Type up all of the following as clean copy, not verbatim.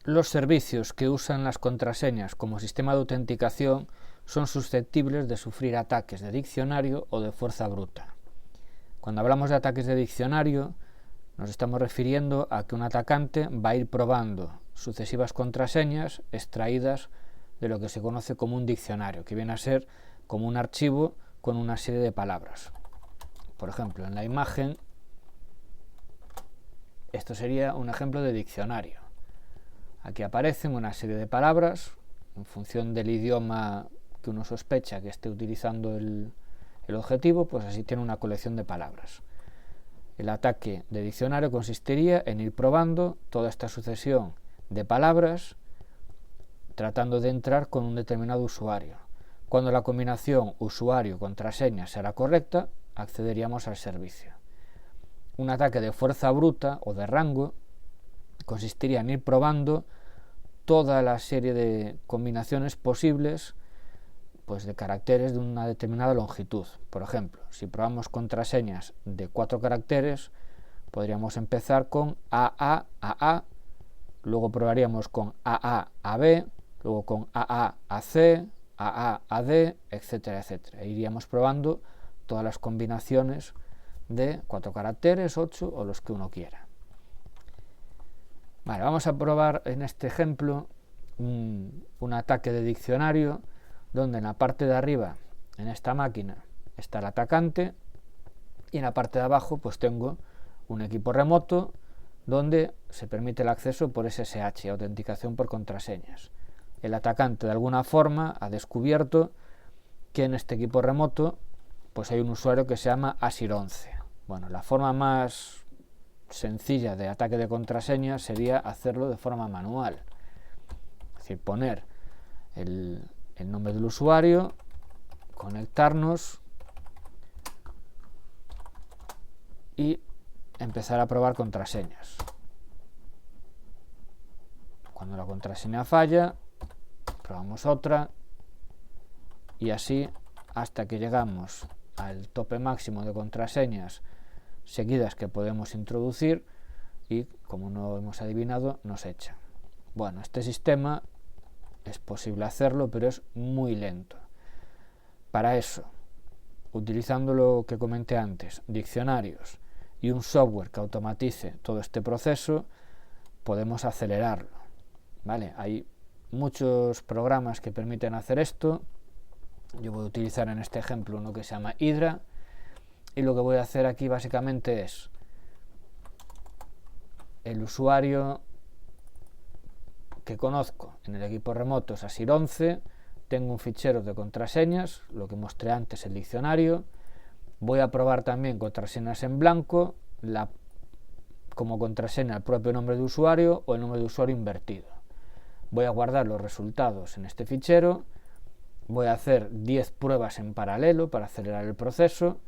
Los servicios que usan las contraseñas como sistema de autenticación son susceptibles de sufrir ataques de diccionario o de fuerza bruta. Cuando hablamos de ataques de diccionario, nos estamos refiriendo a que un atacante va a ir probando sucesivas contraseñas extraídas de lo que se conoce como un diccionario, que viene a ser como un archivo con una serie de palabras. Por ejemplo, en la imagen, esto sería un ejemplo de diccionario. Aquí aparecen una serie de palabras en función del idioma que uno sospecha que esté utilizando el objetivo, pues así tiene una colección de palabras. El ataque de diccionario consistiría en ir probando toda esta sucesión de palabras tratando de entrar con un determinado usuario. Cuando la combinación usuario-contraseña será correcta, accederíamos al servicio. Un ataque de fuerza bruta o de rango consistiría en ir probando toda la serie de combinaciones posibles, pues de caracteres de una determinada longitud. Por ejemplo, si probamos contraseñas de 4 caracteres, podríamos empezar con AA, luego probaríamos con AA-AB, luego con AA-AC, AA-AD, etcétera, etcétera. Iríamos probando todas las combinaciones de 4 caracteres, 8 o los que uno quiera. Vale, vamos a probar en este ejemplo un ataque de diccionario donde en la parte de arriba, en esta máquina, está el atacante y en la parte de abajo pues tengo un equipo remoto donde se permite el acceso por SSH, autenticación por contraseñas. El atacante de alguna forma ha descubierto que en este equipo remoto pues hay un usuario que se llama Asir11. Bueno, la forma más sencilla de ataque de contraseñas sería hacerlo de forma manual, es decir, poner el nombre del usuario, conectarnos y empezar a probar contraseñas. Cuando la contraseña falla, probamos otra y así hasta que llegamos al tope máximo de contraseñas seguidas que podemos introducir y, como no hemos adivinado, nos echa. Bueno, este sistema es posible hacerlo, pero es muy lento. Para eso, utilizando lo que comenté antes, diccionarios y un software que automatice todo este proceso, podemos acelerarlo, ¿vale? Hay muchos programas que permiten hacer esto. Yo voy a utilizar en este ejemplo uno que se llama Hydra, y lo que voy a hacer aquí básicamente es el usuario que conozco en el equipo remoto es Asir11, tengo un fichero de contraseñas, lo que mostré antes, el diccionario. Voy a probar también contraseñas en blanco, como contraseña el propio nombre de usuario o el nombre de usuario invertido. Voy a guardar los resultados en este fichero, voy a hacer 10 pruebas en paralelo para acelerar el proceso,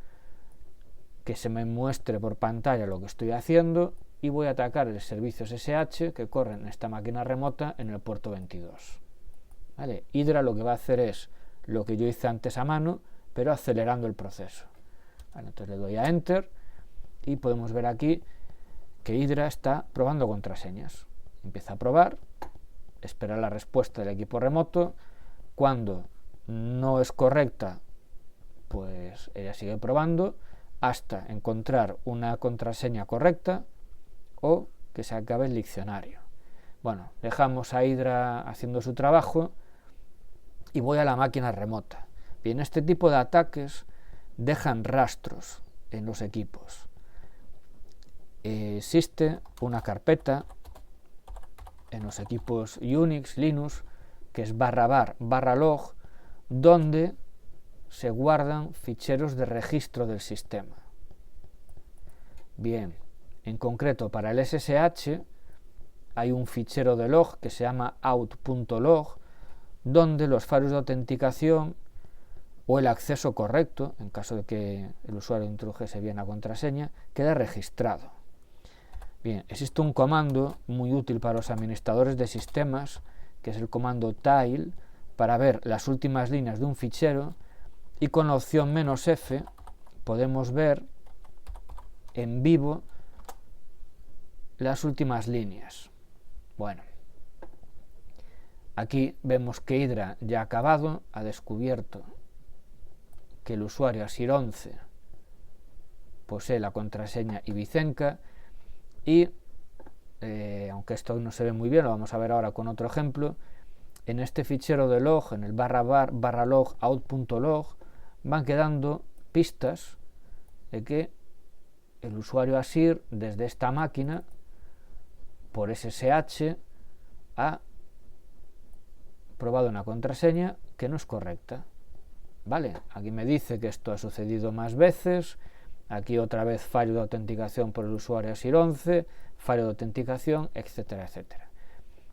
que se me muestre por pantalla lo que estoy haciendo y voy a atacar el servicio SSH que corre en esta máquina remota en el puerto 22. ¿Vale? Hydra lo que va a hacer es lo que yo hice antes a mano, pero acelerando el proceso. Vale, entonces le doy a Enter y podemos ver aquí que Hydra está probando contraseñas. Empieza a probar, espera la respuesta del equipo remoto. Cuando no es correcta, pues ella sigue probando hasta encontrar una contraseña correcta o que se acabe el diccionario. Bueno, dejamos a Hydra haciendo su trabajo y voy a la máquina remota. Bien, este tipo de ataques dejan rastros en los equipos. Existe una carpeta en los equipos Unix, Linux, que es /var/log, donde se guardan ficheros de registro del sistema. Bien, en concreto para el SSH hay un fichero de log que se llama out.log, donde los fallos de autenticación o el acceso correcto, en caso de que el usuario introdujese bien la contraseña, queda registrado. Bien, existe un comando muy útil para los administradores de sistemas, que es el comando tail, para ver las últimas líneas de un fichero, y con la opción "-f" podemos ver en vivo las últimas líneas. Bueno, Aquí vemos que Hydra ya ha acabado, ha descubierto que el usuario Asir11 posee la contraseña Ibicenca y, aunque esto no se ve muy bien, lo vamos a ver ahora con otro ejemplo, en este fichero de log, en el /log out.log, van quedando pistas de que el usuario Asir desde esta máquina por SSH ha probado una contraseña que no es correcta. Vale, aquí me dice que esto ha sucedido más veces, aquí otra vez fallo de autenticación por el usuario Asir11, fallo de autenticación, etcétera, etcétera.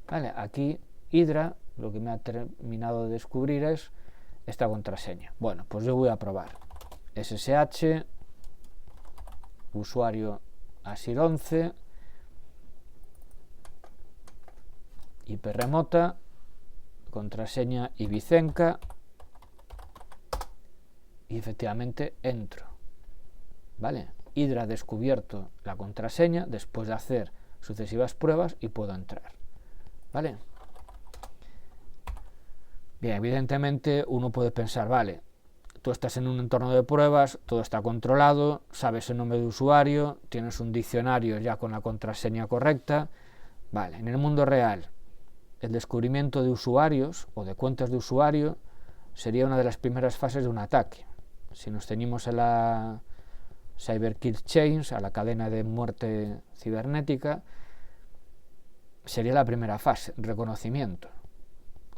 Vale, aquí Hydra lo que me ha terminado de descubrir es esta contraseña. Bueno, pues yo voy a probar SSH, usuario Asir11, IP remota, contraseña Ibicenca, y efectivamente entro. Vale, Hydra ha descubierto la contraseña después de hacer sucesivas pruebas y puedo entrar. Vale. Bien, evidentemente uno puede pensar, vale, tú estás en un entorno de pruebas, todo está controlado, sabes el nombre de usuario, tienes un diccionario ya con la contraseña correcta. Vale, en el mundo real, el descubrimiento de usuarios o de cuentas de usuario sería una de las primeras fases de un ataque. Si nos ceñimos a la Cyber Kill Chains, a la cadena de muerte cibernética, sería la primera fase, reconocimiento.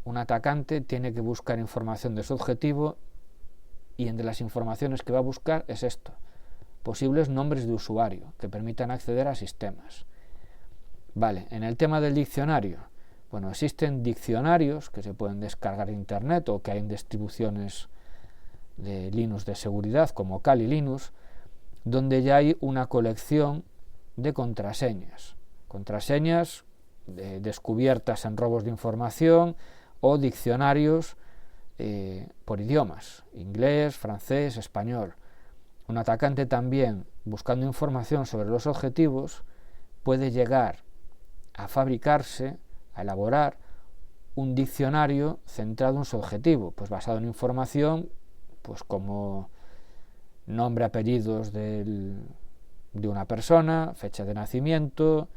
Un atacante tiene que buscar información de su objetivo y entre las informaciones que va a buscar es esto: posibles nombres de usuario que permitan acceder a sistemas. Vale, en el tema del diccionario, bueno, existen diccionarios que se pueden descargar de internet o que hay en distribuciones de Linux de seguridad como Kali Linux, donde ya hay una colección de contraseñas descubiertas en robos de información o diccionarios por idiomas, inglés, francés, español. Un atacante también, buscando información sobre los objetivos, puede llegar a fabricarse, a elaborar un diccionario centrado en su objetivo, pues basado en información pues como nombre, apellidos de una persona, fecha de nacimiento,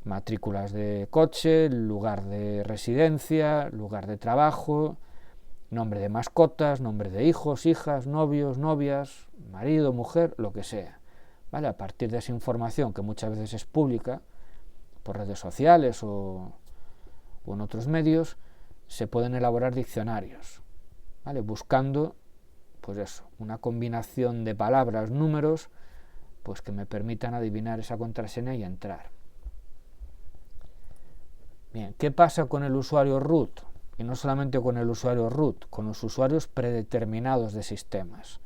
matrículas de coche, lugar de residencia, lugar de trabajo, nombre de mascotas, nombre de hijos, hijas, novios, novias, marido, mujer, lo que sea. ¿Vale? A partir de esa información, que muchas veces es pública por redes sociales o en otros medios, se pueden elaborar diccionarios, ¿vale? Buscando pues eso, una combinación de palabras, números, pues que me permitan adivinar esa contraseña y entrar. Bien, ¿qué pasa con el usuario root? Y no solamente con el usuario root, con los usuarios predeterminados de sistemas.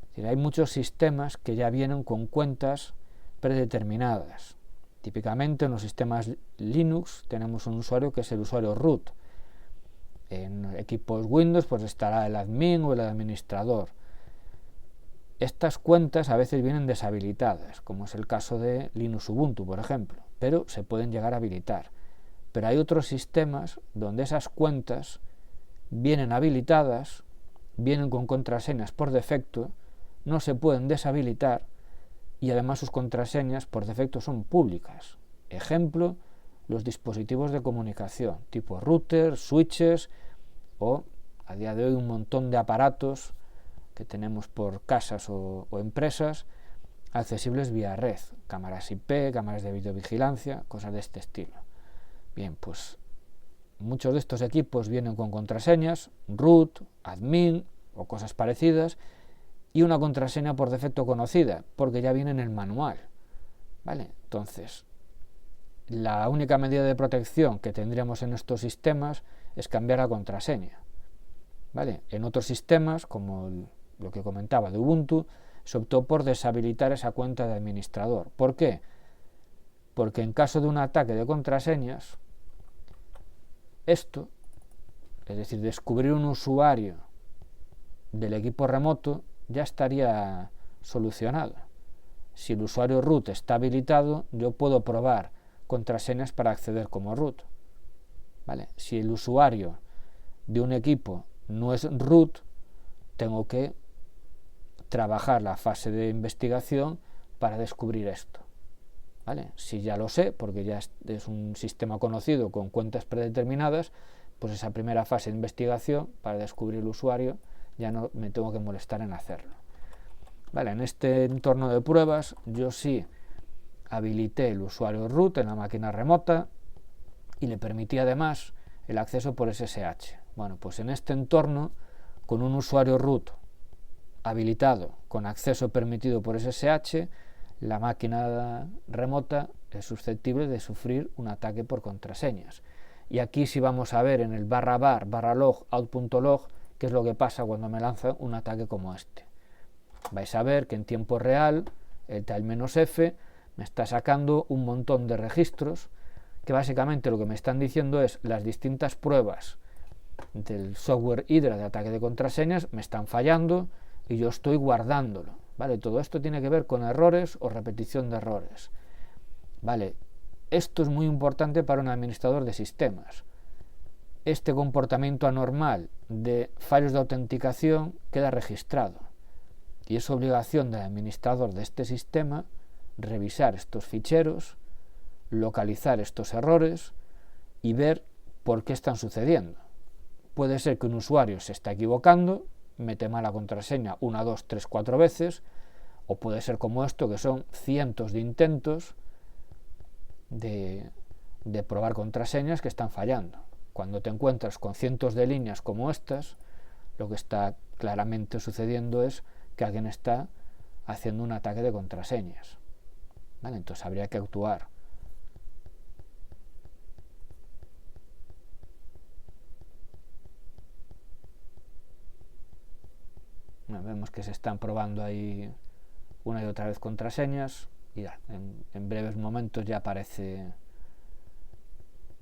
Es decir, hay muchos sistemas que ya vienen con cuentas predeterminadas. Típicamente en los sistemas Linux tenemos un usuario que es el usuario root. En equipos Windows pues estará el admin o el administrador. Estas cuentas a veces vienen deshabilitadas, como es el caso de Linux Ubuntu, por ejemplo, pero se pueden llegar a habilitar. Pero hay otros sistemas donde esas cuentas vienen habilitadas, vienen con contraseñas por defecto, no se pueden deshabilitar y además sus contraseñas por defecto son públicas. Ejemplo, los dispositivos de comunicación, tipo routers, switches o a día de hoy un montón de aparatos que tenemos por casas o empresas accesibles vía red, cámaras IP, cámaras de videovigilancia, cosas de este estilo. Bien, pues muchos de estos equipos vienen con contraseñas, root, admin o cosas parecidas y una contraseña por defecto conocida, porque ya viene en el manual. ¿Vale? Entonces, la única medida de protección que tendríamos en estos sistemas es cambiar la contraseña. ¿Vale? En otros sistemas, como lo que comentaba de Ubuntu, se optó por deshabilitar esa cuenta de administrador. ¿Por qué? Porque en caso de un ataque de contraseñas, esto, es decir, descubrir un usuario del equipo remoto, ya estaría solucionado. Si el usuario root está habilitado, yo puedo probar contraseñas para acceder como root. ¿vale? Si el usuario de un equipo no es root, tengo que trabajar la fase de investigación para descubrir esto, ¿vale? Si ya lo sé, porque ya es un sistema conocido con cuentas predeterminadas, pues esa primera fase de investigación para descubrir el usuario ya no me tengo que molestar en hacerlo, ¿vale? En este entorno de pruebas yo sí habilité el usuario root en la máquina remota y le permití además el acceso por SSH. Bueno, pues en este entorno, con un usuario root habilitado con acceso permitido por SSH, la máquina remota es susceptible de sufrir un ataque por contraseñas. Y aquí sí vamos a ver en el /var/log out.log qué es lo que pasa cuando me lanza un ataque como este. Vais a ver que en tiempo real el -f me está sacando un montón de registros que básicamente lo que me están diciendo es las distintas pruebas del software Hydra de ataque de contraseñas me están fallando y yo estoy guardándolo, ¿vale? Todo esto tiene que ver con errores o repetición de errores, ¿vale? Esto es muy importante para un administrador de sistemas. Este comportamiento anormal de fallos de autenticación queda registrado y es obligación del administrador de este sistema revisar estos ficheros, localizar estos errores y ver por qué están sucediendo. Puede ser que un usuario se está equivocando, mete mal la contraseña 1, 2, 3, 4 veces, o puede ser como esto, que son cientos de intentos de probar contraseñas que están fallando. Cuando te encuentras con cientos de líneas como estas, lo que está claramente sucediendo es que alguien está haciendo un ataque de contraseñas, ¿vale? Entonces habría que actuar. Bueno, vemos que se están probando ahí una y otra vez contraseñas y ya, en breves momentos ya aparece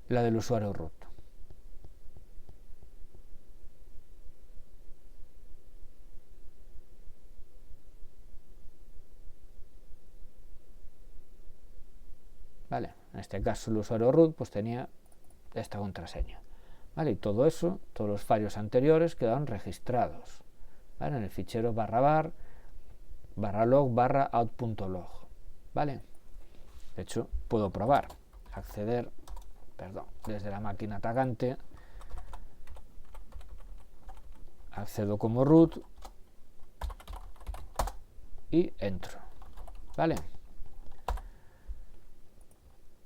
la del usuario root. ¿Vale? En este caso el usuario root pues tenía esta contraseña, ¿vale? Y todo eso, todos los fallos anteriores quedaron registrados, ¿vale? En el fichero /var/log/out.log, ¿vale? De hecho, puedo probar, acceder, desde la máquina atacante, accedo como root y entro, ¿vale?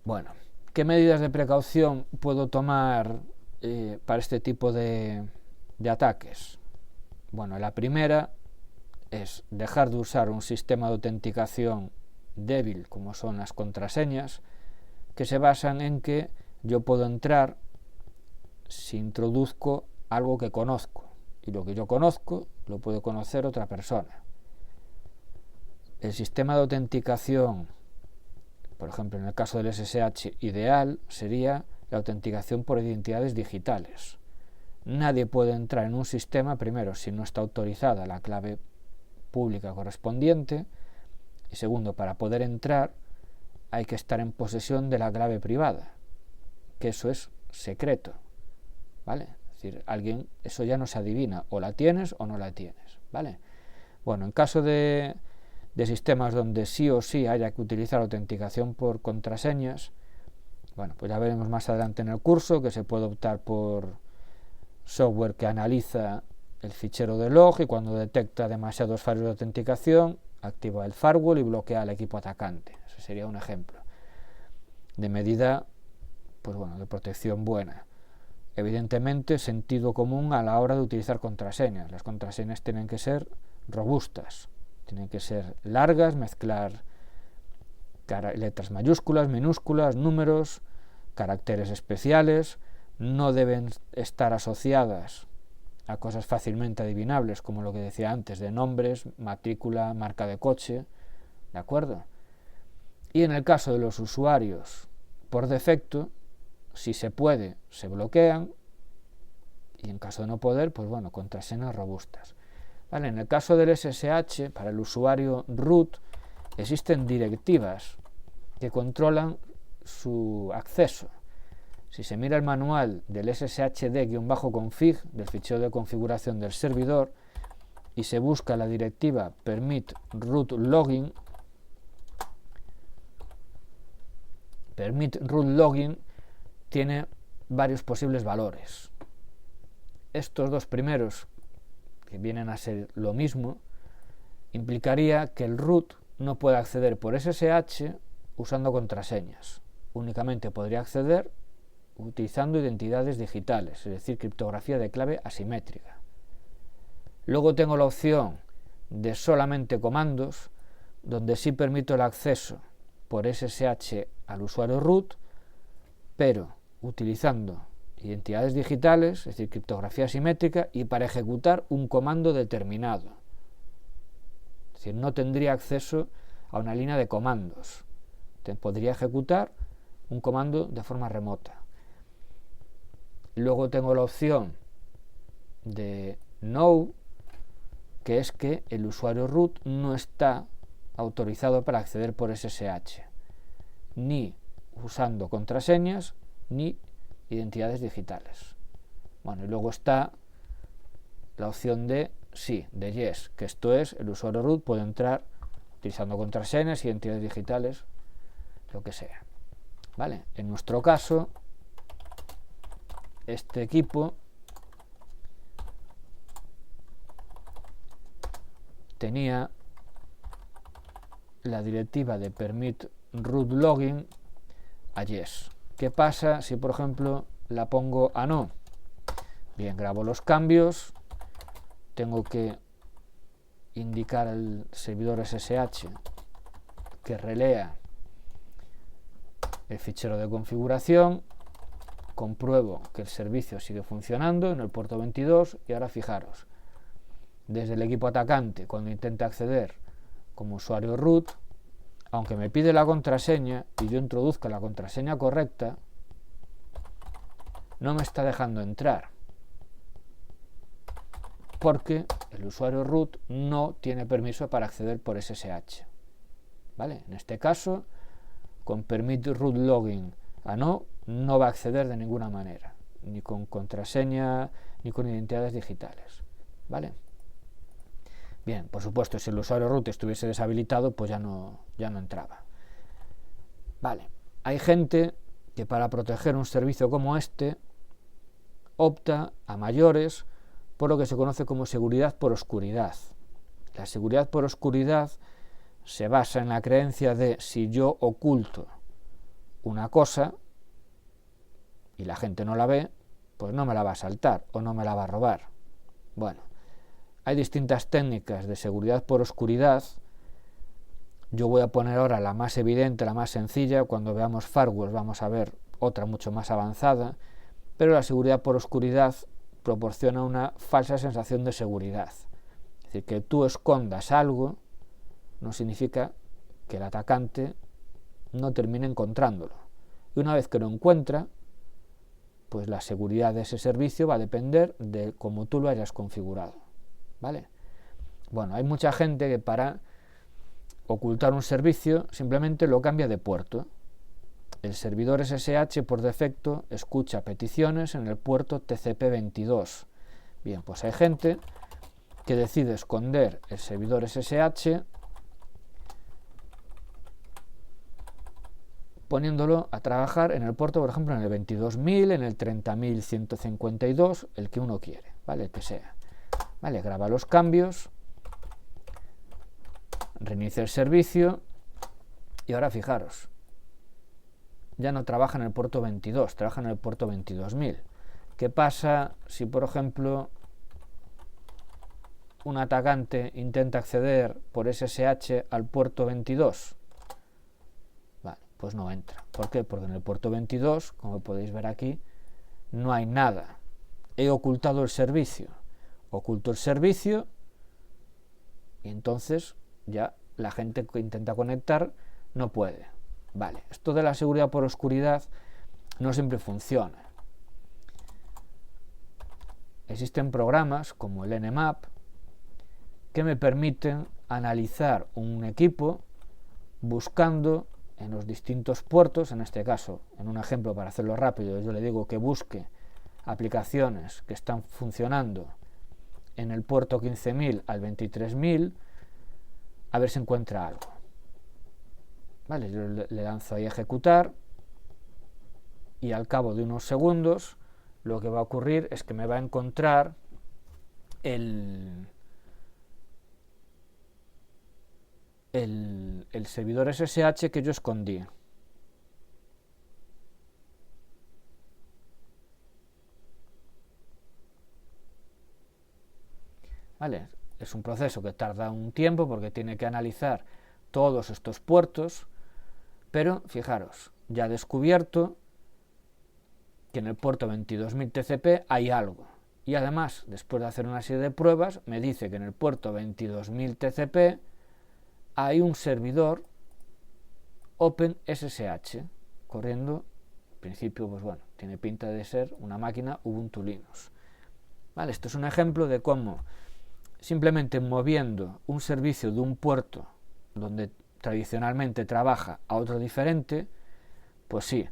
Bueno, ¿qué medidas de precaución puedo tomar para este tipo de ataques? Bueno, la primera es dejar de usar un sistema de autenticación débil como son las contraseñas, que se basan en que yo puedo entrar si introduzco algo que conozco, y lo que yo conozco lo puede conocer otra persona. El sistema de autenticación, por ejemplo en el caso del SSH ideal, sería la autenticación por identidades digitales. Nadie puede entrar en un sistema, primero, si no está autorizada la clave pública correspondiente, y segundo, para poder entrar hay que estar en posesión de la clave privada, que eso es secreto, ¿vale? Es decir, eso ya no se adivina, o la tienes o no la tienes, ¿vale? Bueno, en caso de sistemas donde sí o sí haya que utilizar autenticación por contraseñas, bueno, pues ya veremos más adelante en el curso que se puede optar por software que analiza el fichero de log y cuando detecta demasiados fallos de autenticación activa el firewall y bloquea al equipo atacante. Ese sería un ejemplo de medida, pues bueno, de protección buena. Evidentemente, sentido común a la hora de utilizar contraseñas. Las contraseñas tienen que ser robustas, tienen que ser largas, mezclar letras mayúsculas, minúsculas, números, caracteres especiales, no deben estar asociadas a cosas fácilmente adivinables, como lo que decía antes, de nombres, matrícula, marca de coche, ¿de acuerdo? Y en el caso de los usuarios, por defecto, si se puede, se bloquean, y en caso de no poder, pues bueno, contraseñas robustas. Vale, en el caso del SSH, para el usuario root, existen directivas que controlan su acceso. Si se mira el manual del sshd-config, del fichero de configuración del servidor, y se busca la directiva permit root login tiene varios posibles valores. Estos dos primeros, que vienen a ser lo mismo, implicaría que el root no puede acceder por SSH usando contraseñas. Únicamente podría acceder utilizando identidades digitales, es decir, criptografía de clave asimétrica. Luego tengo la opción de solamente comandos, donde sí permito el acceso por SSH al usuario root, pero utilizando identidades digitales, es decir, criptografía asimétrica, y para ejecutar un comando determinado. Es decir, no tendría acceso a una línea de comandos. Podría ejecutar un comando de forma remota. Luego tengo la opción de no, que es que el usuario root no está autorizado para acceder por SSH, ni usando contraseñas, ni identidades digitales. Bueno, y luego está la opción de sí, de yes, que esto es, el usuario root puede entrar utilizando contraseñas, identidades digitales, lo que sea. ¿Vale? En nuestro caso, este equipo tenía la directiva de permit root login a yes. ¿Qué pasa si, por ejemplo, la pongo a no? Bien, grabo los cambios, tengo que indicar al servidor SSH que relea el fichero de configuración, compruebo que el servicio sigue funcionando en el puerto 22 y ahora fijaros, desde el equipo atacante, cuando intenta acceder como usuario root, aunque me pide la contraseña y yo introduzca la contraseña correcta, no me está dejando entrar, porque el usuario root no tiene permiso para acceder por SSH. ¿Vale? En este caso, con permit root login a no va a acceder de ninguna manera, ni con contraseña, ni con identidades digitales. ¿Vale? Bien, por supuesto, si el usuario root estuviese deshabilitado, pues ya no entraba. Vale, hay gente que para proteger un servicio como este opta a mayores por lo que se conoce como seguridad por oscuridad. La seguridad por oscuridad se basa en la creencia de si yo oculto una cosa y la gente no la ve, pues no me la va a saltar o no me la va a robar. Bueno, hay distintas técnicas de seguridad por oscuridad. Yo voy a poner ahora la más evidente, la más sencilla. Cuando veamos firewalls vamos a ver otra mucho más avanzada, pero la seguridad por oscuridad proporciona una falsa sensación de seguridad. Es decir, que tú escondas algo no significa que el atacante no termine encontrándolo. Y una vez que lo encuentra, pues la seguridad de ese servicio va a depender de cómo tú lo hayas configurado. ¿Vale? Bueno, hay mucha gente que para ocultar un servicio simplemente lo cambia de puerto. El servidor SSH por defecto escucha peticiones en el puerto TCP22. Bien, pues hay gente que decide esconder el servidor SSH poniéndolo a trabajar en el puerto, por ejemplo, en el 22.000, en el 30.152, el que uno quiere, ¿vale? El que sea. Vale, graba los cambios, reinicia el servicio y ahora fijaros, ya no trabaja en el puerto 22, trabaja en el puerto 22.000. ¿Qué pasa si, por ejemplo, un atacante intenta acceder por SSH al puerto 22? Vale, pues no entra. ¿Por qué? Porque en el puerto 22, como podéis ver aquí, no hay nada. He ocultado el servicio. Oculto el servicio y entonces ya la gente que intenta conectar no puede. Vale, esto de la seguridad por oscuridad no siempre funciona. Existen programas como el Nmap que me permiten analizar un equipo buscando en los distintos puertos, en este caso, en un ejemplo para hacerlo rápido, yo le digo que busque aplicaciones que están funcionando en el puerto 15.000 al 23.000, a ver si encuentra algo. Vale, yo le lanzo ahí a ejecutar y al cabo de unos segundos lo que va a ocurrir es que me va a encontrar el servidor SSH que yo escondí. ¿Vale? Es un proceso que tarda un tiempo porque tiene que analizar todos estos puertos, pero fijaros, ya he descubierto que en el puerto 22.000 TCP hay algo. Y además, después de hacer una serie de pruebas, me dice que en el puerto 22.000 TCP hay un servidor OpenSSH corriendo. En principio, pues bueno, tiene pinta de ser una máquina Ubuntu Linux. Vale, esto es un ejemplo de cómo simplemente moviendo un servicio de un puerto donde tradicionalmente trabaja a otro diferente, pues sí,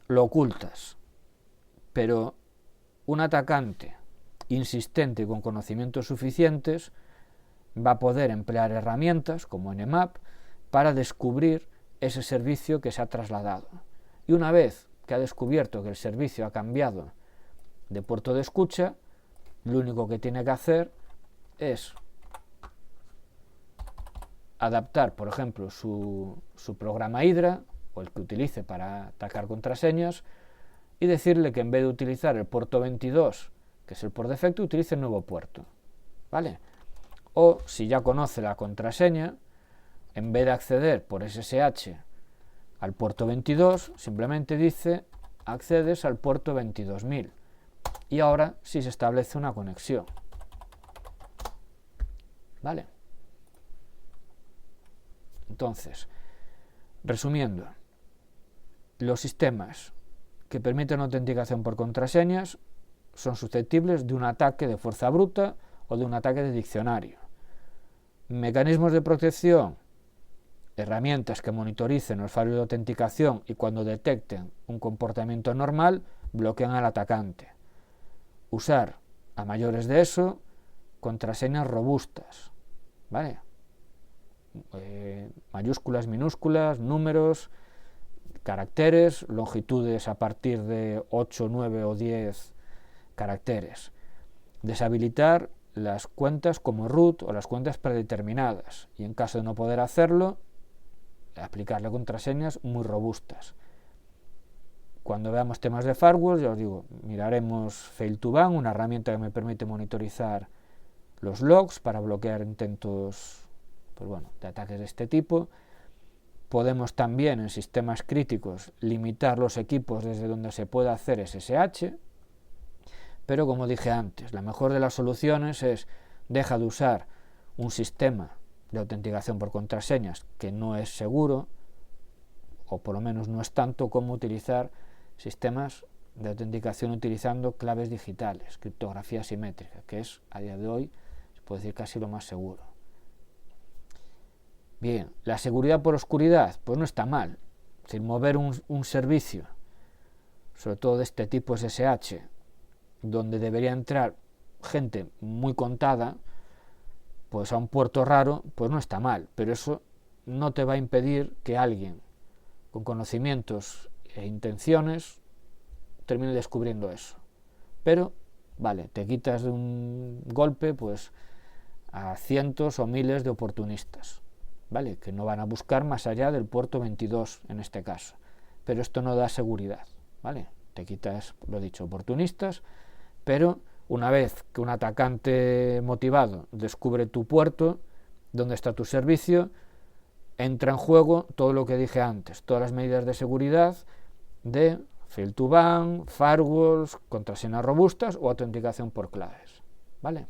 lo ocultas, pero un atacante insistente con conocimientos suficientes va a poder emplear herramientas como Nmap para descubrir ese servicio que se ha trasladado. Y una vez que ha descubierto que el servicio ha cambiado de puerto de escucha, lo único que tiene que hacer es adaptar, por ejemplo, su programa Hydra o el que utilice para atacar contraseñas y decirle que en vez de utilizar el puerto 22, que es el por defecto, utilice el nuevo puerto, ¿vale? O si ya conoce la contraseña, en vez de acceder por SSH al puerto 22, simplemente dice accedes al puerto 22.000 y ahora sí se establece una conexión, ¿vale? Entonces, resumiendo, los sistemas que permiten autenticación por contraseñas son susceptibles de un ataque de fuerza bruta o de un ataque de diccionario. Mecanismos de protección, herramientas que monitoricen los fallos de autenticación y cuando detecten un comportamiento normal, bloquean al atacante. Usar, a mayores de eso, contraseñas robustas, ¿vale? Mayúsculas, minúsculas, números, caracteres, longitudes a partir de 8, 9 o 10 caracteres. Deshabilitar las cuentas como root o las cuentas predeterminadas y en caso de no poder hacerlo, aplicarle contraseñas muy robustas. Cuando veamos temas de firewall, ya os digo, miraremos Fail2Ban, una herramienta que me permite monitorizar los logs para bloquear intentos, pues bueno, de ataques de este tipo. Podemos también en sistemas críticos limitar los equipos desde donde se pueda hacer SSH, pero como dije antes, la mejor de las soluciones es deja de usar un sistema de autenticación por contraseñas que no es seguro, o por lo menos no es tanto como utilizar sistemas de autenticación utilizando claves digitales, criptografía simétrica, que es a día de hoy, se puede decir, casi lo más seguro. Bien, la seguridad por oscuridad, pues no está mal. Es decir, mover un servicio, sobre todo de este tipo SSH, donde debería entrar gente muy contada, pues a un puerto raro, pues no está mal, pero eso no te va a impedir que alguien con conocimientos e intenciones termine descubriendo eso. Pero, vale, te quitas de un golpe pues a cientos o miles de oportunistas, ¿vale? Que no van a buscar más allá del puerto 22 en este caso, pero esto no da seguridad, ¿vale? Te quitas, lo dicho, oportunistas, pero una vez que un atacante motivado descubre tu puerto, donde está tu servicio, entra en juego todo lo que dije antes, todas las medidas de seguridad de Fail2Ban, firewalls, contraseñas robustas o autenticación por claves, ¿vale?